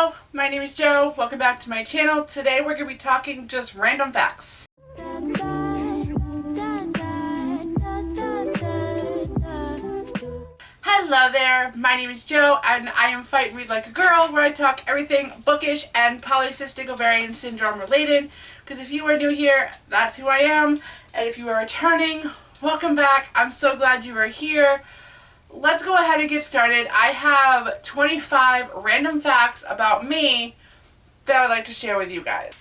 Hello, my name is Joe. Welcome back to my channel. Today we're going to be talking just random facts. Hello there, my name is Joe and I am Fight and Read Like a Girl, where I talk everything bookish and polycystic ovarian syndrome related. Because if you are new here, that's who I am. And if you are returning, welcome back. I'm so glad you are here. Let's go ahead and get started. I have 25 random facts about me that I would like to share with you guys.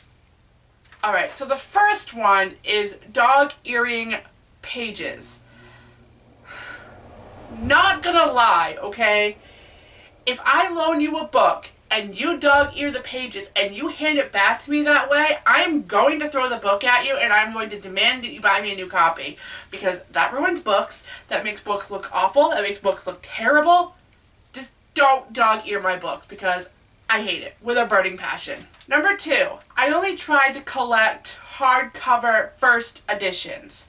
Alright, so the first one is dog earring pages. Not gonna lie, okay? If I loan you a book and you dog ear the pages and you hand it back to me that way, I'm going to throw the book at you and I'm going to demand that you buy me a new copy. Because that ruins books, that makes books look awful, that makes books look terrible. Just don't dog ear my books because I hate it with a burning passion. Number 2, I only tried to collect hardcover first editions.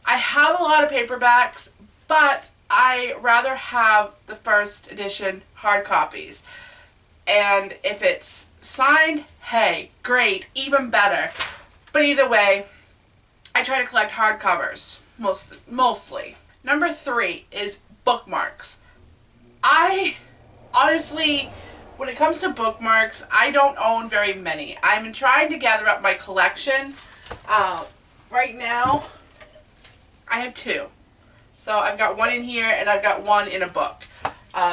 I have a lot of paperbacks, but I rather have the first edition hard copies. And if it's signed, hey, great, even better. But either way, I try to collect hardcovers, mostly. Number 3 is bookmarks. I honestly, when it comes to bookmarks, I don't own very many. I'm trying to gather up my collection. Right now, I have 2. So I've got one in here and I've got one in a book.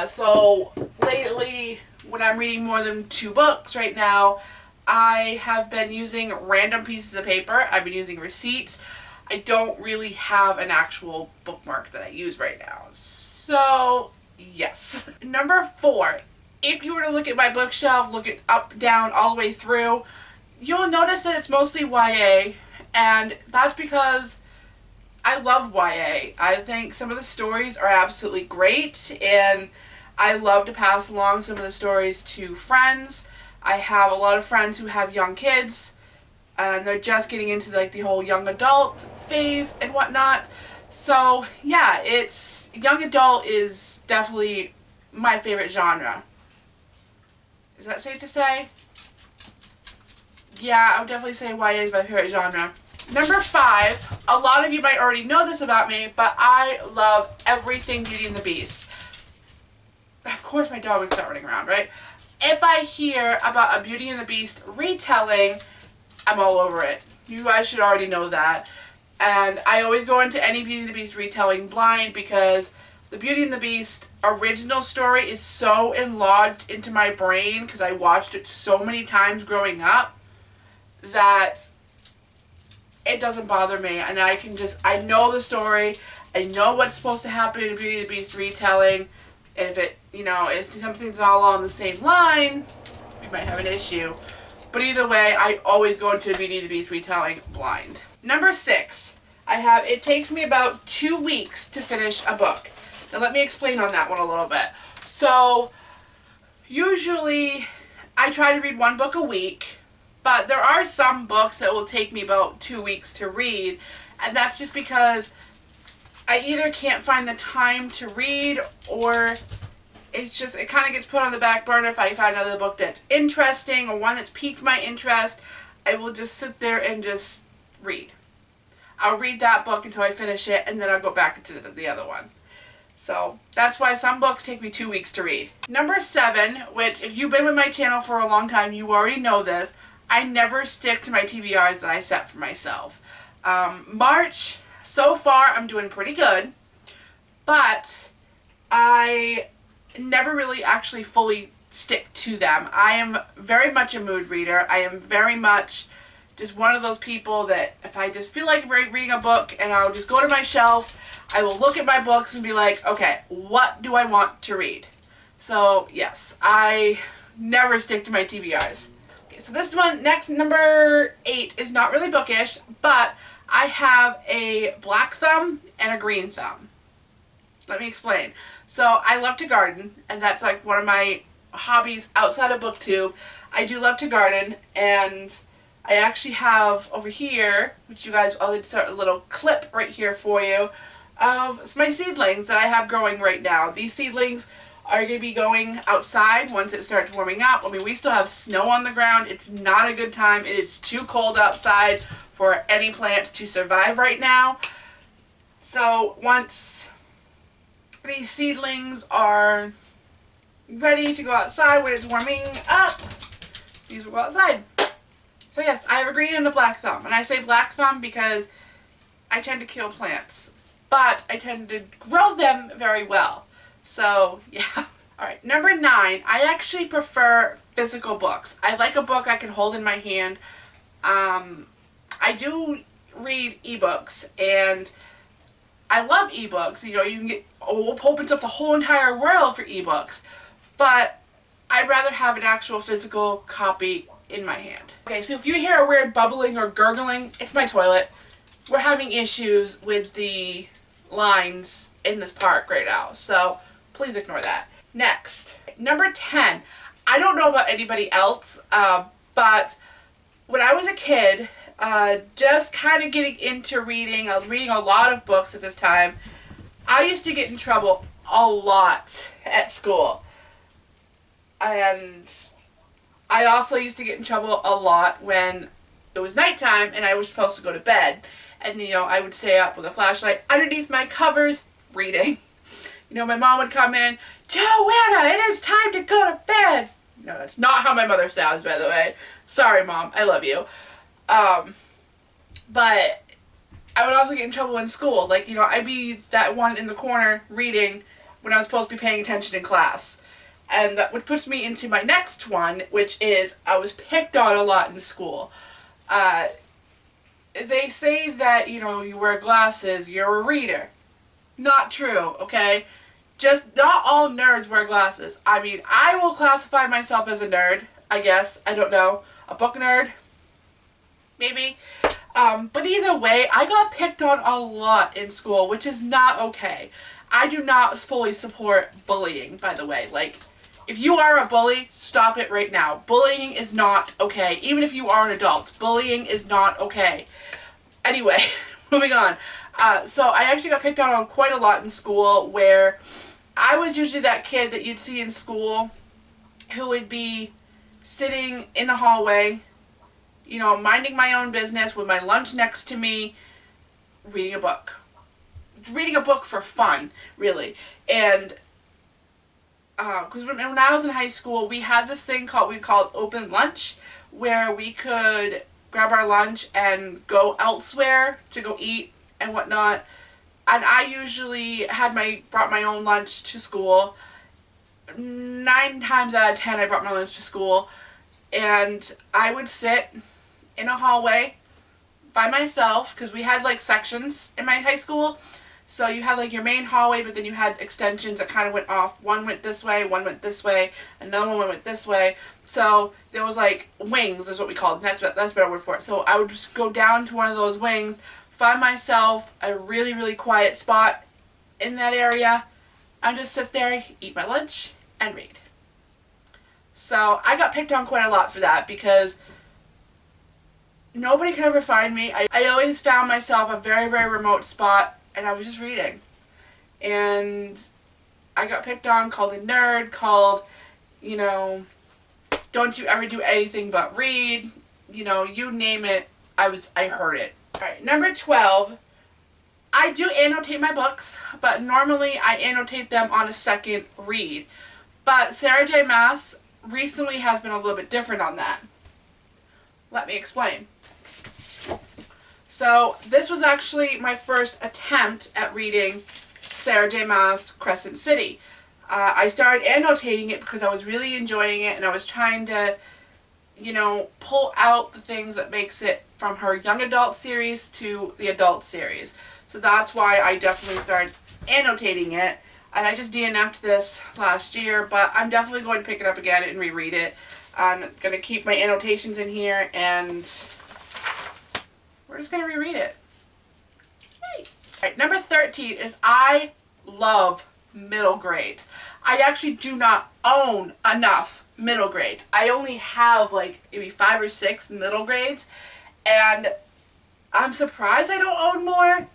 So lately, when I'm reading more than 2 books right now, I have been using random pieces of paper. I've been using receipts. I don't really have an actual bookmark that I use right now. So, yes. Number 4, if you were to look at my bookshelf, look it up, down, all the way through, you'll notice that it's mostly YA, and that's because I love YA. I think some of the stories are absolutely great, and I love to pass along some of the stories to friends. I have a lot of friends who have young kids, and they're just getting into like the whole young adult phase and whatnot. So yeah, it's young adult is definitely my favorite genre. Is that safe to say? Yeah, I would definitely say YA is my favorite genre. Number 5, a lot of you might already know this about me, but I love everything Beauty and the Beast. Of course my dog would start running around, right? If I hear about a Beauty and the Beast retelling, I'm all over it. You guys should already know that. And I always go into any Beauty and the Beast retelling blind because the Beauty and the Beast original story is so enlodged into my brain because I watched it so many times growing up that it doesn't bother me, and I know the story, I know what's supposed to happen in Beauty and the Beast retelling, and if it, if something's not along the same line, we might have an issue. But either way, I always go into a Beauty and the Beast retelling blind. Number 6, it takes me about 2 weeks to finish a book. Now let me explain on that one a little bit. So, usually, I try to read 1 book a week, but there are some books that will take me about 2 weeks to read, and that's just because I either can't find the time to read, or it kind of gets put on the back burner. If I find another book that's interesting or one that's piqued my interest, I will just sit there and just read. I'll read that book until I finish it, and then I'll go back into the other one. So that's why some books take me 2 weeks to read. Number 7, which if you've been with my channel for a long time, you already know this. I never stick to my TBRs that I set for myself. March, so far, I'm doing pretty good, but I never really actually fully stick to them. I am very much a mood reader. I am very much just one of those people that if I just feel like reading a book, and I'll just go to my shelf, I will look at my books and be like, okay, what do I want to read? So yes, I never stick to my TBRs. So this one, number 8, is not really bookish, but I have a black thumb and a green thumb. Let me explain. So I love to garden, and that's like one of my hobbies outside of BookTube. I do love to garden, and I actually have over here, which you guys, I'll insert a little clip right here for you, of my seedlings that I have growing right now. These seedlings are going to be going outside once it starts warming up. I mean, we still have snow on the ground. It's not a good time. It is too cold outside for any plants to survive right now. So once these seedlings are ready to go outside when it's warming up, these will go outside. So yes, I have a green and a black thumb. And I say black thumb because I tend to kill plants, but I tend to grow them very well. So yeah. Alright, number 9, I actually prefer physical books. I like a book I can hold in my hand. I do read ebooks, and I love ebooks. You know, you can get, opens up the whole entire world for ebooks. But I'd rather have an actual physical copy in my hand. Okay, so if you hear a weird bubbling or gurgling, it's my toilet. We're having issues with the lines in this park right now, so please ignore that. Next, number 10. I don't know about anybody else, but when I was a kid, just kind of getting into reading, I was reading a lot of books at this time, I used to get in trouble a lot at school. And I also used to get in trouble a lot when it was nighttime and I was supposed to go to bed. And, you know, I would stay up with a flashlight underneath my covers reading. You know, my mom would come in, "Joanna, it is time to go to bed." No, that's not how my mother sounds, by the way. Sorry, Mom. I love you. But I would also get in trouble in school. Like, you know, I'd be that one in the corner reading when I was supposed to be paying attention in class. And that would put me into my next one, which is I was picked on a lot in school. They say that, you know, you wear glasses, you're a reader. Not true, okay? Just not all nerds wear glasses. I mean, I will classify myself as a nerd, I guess. I don't know. A book nerd? Maybe. But either way, I got picked on a lot in school, which is not okay. I do not fully support bullying, by the way. Like, if you are a bully, stop it right now. Bullying is not okay. Even if you are an adult, bullying is not okay. Anyway, moving on. So I actually got picked on quite a lot in school, where I was usually that kid that you'd see in school who would be sitting in the hallway, you know, minding my own business with my lunch next to me, reading a book. Reading a book for fun, really. And because when I was in high school, we had this thing we called open lunch, where we could grab our lunch and go elsewhere to go eat and whatnot. And I usually brought my own lunch to school. 9 times out of 10, I brought my lunch to school. And I would sit in a hallway by myself, because we had like sections in my high school. So you had like your main hallway, but then you had extensions that kind of went off. One went this way, one went this way, another one went this way. So there was like wings is what we called. That's a better word for it. So I would just go down to one of those wings, find myself a really, really quiet spot in that area, and just sit there, eat my lunch, and read. So I got picked on quite a lot for that, because nobody could ever find me. I always found myself a very, very remote spot, and I was just reading. And I got picked on, called a nerd, called, you know, don't you ever do anything but read. You know, you name it, I heard it. Alright, number 12. I do annotate my books, but normally I annotate them on a second read. But Sarah J. Maas recently has been a little bit different on that. Let me explain. So this was actually my first attempt at reading Sarah J. Maas' Crescent City. I started annotating it because I was really enjoying it, and I was trying to, you know, pull out the things that makes it from her young adult series to the adult series. So that's why I definitely started annotating it. And I just DNF'd this last year, but I'm definitely going to pick it up again and reread it. I'm going to keep my annotations in here, and we're just going to reread it. Yay. Alright, number 13 is I love middle grades. I actually do not own enough middle grades. I only have like maybe 5 or 6 middle grades, and I'm surprised I don't own more,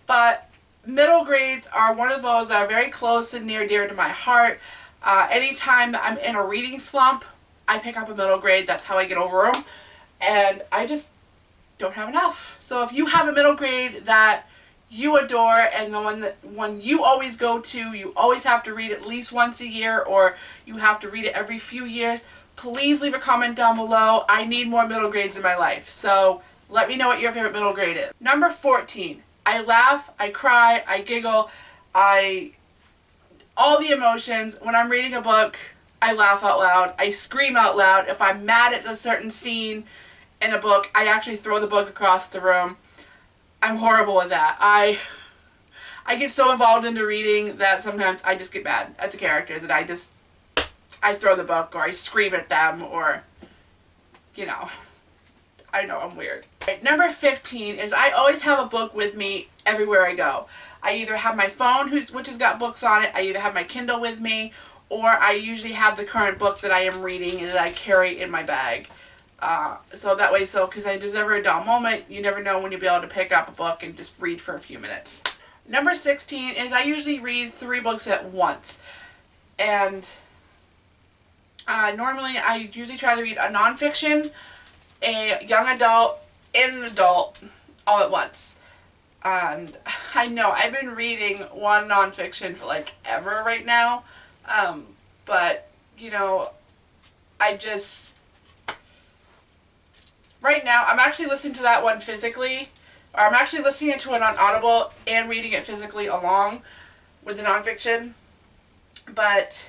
but middle grades are one of those that are very close and near dear to my heart. Anytime that I'm in a reading slump, I pick up a middle grade. That's how I get over them. And I just don't have enough. So if you have a middle grade that you adore and the one you always go to, you always have to read at least once a year, or you have to read it every few years, please leave a comment down below. I need more middle grades in my life. So let me know what your favorite middle grade is. Number 14. I laugh, I cry, I giggle, all the emotions. When I'm reading a book, I laugh out loud, I scream out loud. If I'm mad at a certain scene in a book, I actually throw the book across the room. I'm horrible at that. I get so involved into reading that sometimes I just get mad at the characters and I throw the book, or I scream at them, or, you know, I know I'm weird. Right, number 15 is I always have a book with me everywhere I go. I either have my phone, which has got books on it, I either have my Kindle with me, or I usually have the current book that I am reading and that I carry in my bag. So that way, because there's never a dull moment, you never know when you'll be able to pick up a book and just read for a few minutes. Number 16 is I usually read 3 books at once. And normally I usually try to read a nonfiction, a young adult, and an adult all at once. And I know I've been reading one nonfiction for like ever right now. But, you know, right now, I'm actually listening to that one physically, or I'm actually listening to it on Audible and reading it physically along with the nonfiction. But,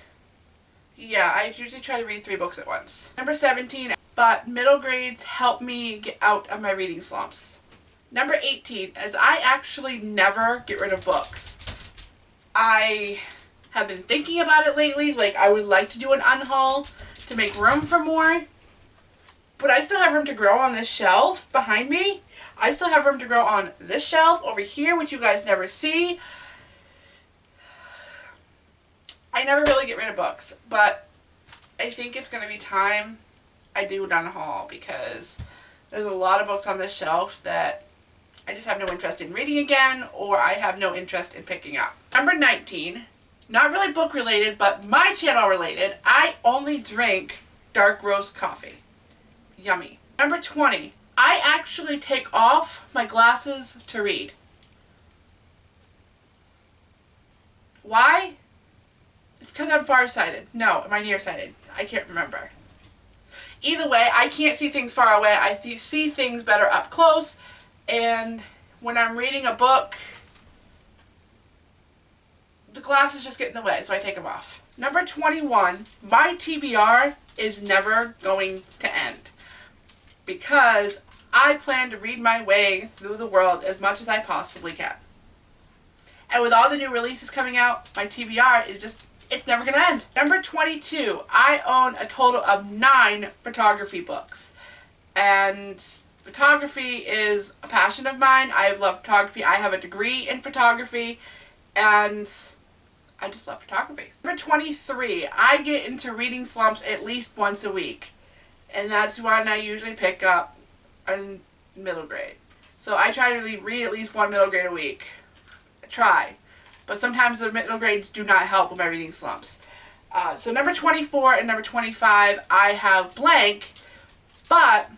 yeah, I usually try to read 3 books at once. Number 17, but middle grades help me get out of my reading slumps. Number 18 is I actually never get rid of books. I have been thinking about it lately, like I would like to do an unhaul to make room for more. But I still have room to grow on this shelf behind me. I still have room to grow on this shelf over here, which you guys never see. I never really get rid of books, but I think it's going to be time I do an unhaul, because there's a lot of books on this shelf that I just have no interest in reading again, or I have no interest in picking up. Number 19, not really book related, but my channel related, I only drink dark roast coffee. Yummy. Number 20, I actually take off my glasses to read. Why? It's because I'm farsighted. No, am I nearsighted? I can't remember. Either way, I can't see things far away. I see things better up close, and when I'm reading a book, the glasses just get in the way, so I take them off. Number 21, my TBR is never going to end, because I plan to read my way through the world as much as I possibly can. And with all the new releases coming out, my TBR is just, it's never going to end. Number 22, I own a total of 9 photography books. And photography is a passion of mine. I love photography. I have a degree in photography, and I just love photography. Number 23, I get into reading slumps at least once a week. And that's when I usually pick up a middle grade. So I try to read at least 1 middle grade a week. I try. But sometimes the middle grades do not help with my reading slumps. So number 24 and number 25, I have blank. But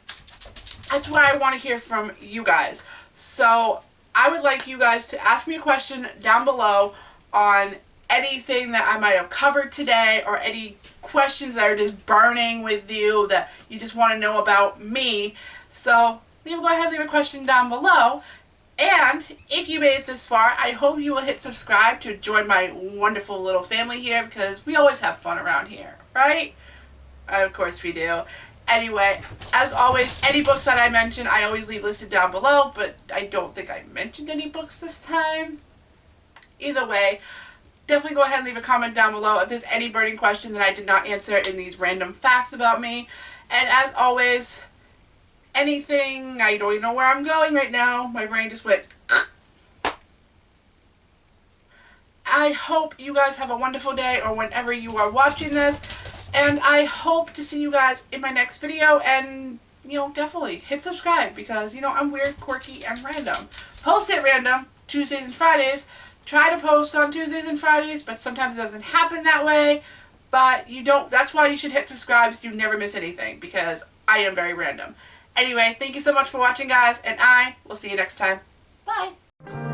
that's why I want to hear from you guys. So I would like you guys to ask me a question down below on anything that I might have covered today, or any questions that are just burning with you that you just want to know about me. So go ahead and leave a question down below. And if you made it this far, I hope you will hit subscribe to join my wonderful little family here, because we always have fun around here, right? Of course we do. Anyway, as always, any books that I mention, I always leave listed down below, but I don't think I mentioned any books this time. Either way, definitely go ahead and leave a comment down below if there's any burning question that I did not answer in these random facts about me. And as always, anything, I don't even know where I'm going right now. My brain just went. I hope you guys have a wonderful day, or whenever you are watching this. And I hope to see you guys in my next video. And, definitely hit subscribe, because, I'm weird, quirky, and random. Post at random, Tuesdays and Fridays. try to post on Tuesdays and Fridays, but sometimes it doesn't happen that way. But you don't, that's why you should hit subscribe so you never miss anything, because I am very random. Anyway, thank you so much for watching, guys, and I will see you next time. Bye!